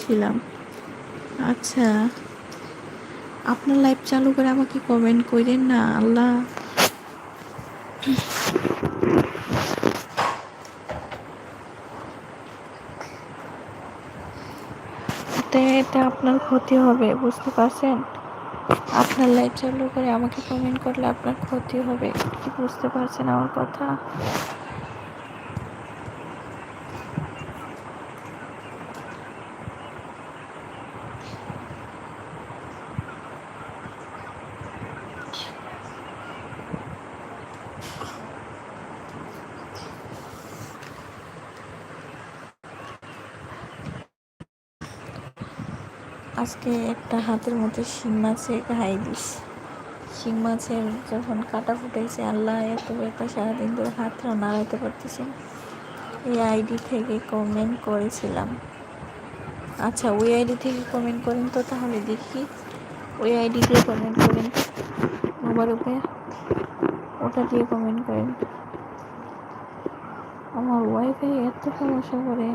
ছিলাম। আচ্ছা, আপনার লাইভ চালু করে আমাকে কমেন্ট কইরেন না আল্লাহ। এতে আপনার ক্ষতি হবে, বুঝতে পারছেন? আপনার লাইভ চালু করে আমাকে কমেন্ট করলে আপনার ক্ষতি হবে, কি বুঝতে পারছেন আমার কথা? আজকে একটা হাতের মধ্যে শিং মাছের ঘাই দিস। শিং মাছের যখন কাটা ফুটাইছে, আল্লাহ এত ব্যথা, সারাদিন ধরে হাতটাও নাড়াইতে পারতেছি না। এই আইডি থেকে কমেন্ট করেছিলাম। আচ্ছা, ওই আইডি থেকে কমেন্ট করেন তো, তাহলে দেখি। ওই আইডি দিয়ে কমেন্ট করেন মোবারকে, ওটা দিয়ে কমেন্ট করেন। আমার ওয়াইফাই এত সমস্যা করে।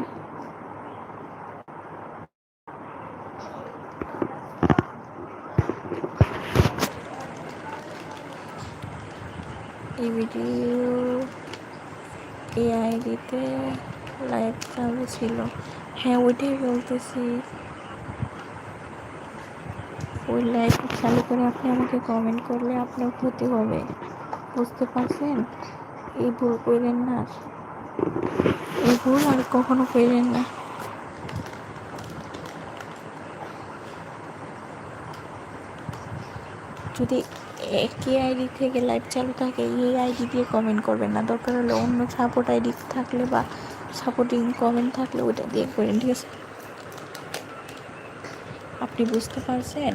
এই ভিডিও এই আইডিতে লাইভ চালু ছিল। হ্যাঁ, ওইটাই বলতেছি। ওই লাইভ চালু করে আপনি আমাকে কমেন্ট করলে আপনার ক্ষতি হবে, বুঝতে পারছেন? এই ভুল করেন না, এই ভুল আর কখনো করেন না। যদি একই আইডি থেকে লাইভ চালু থাকে, এই আইডি দিয়ে কমেন্ট করবেন না। দরকার হলে অন্য সাপোর্ট আইডি থাকলে বা সাপোর্টিং কমেন্ট থাকলে ওইটা দিয়ে করেন, ঠিক আছে? আপনি বুঝতে পারছেন?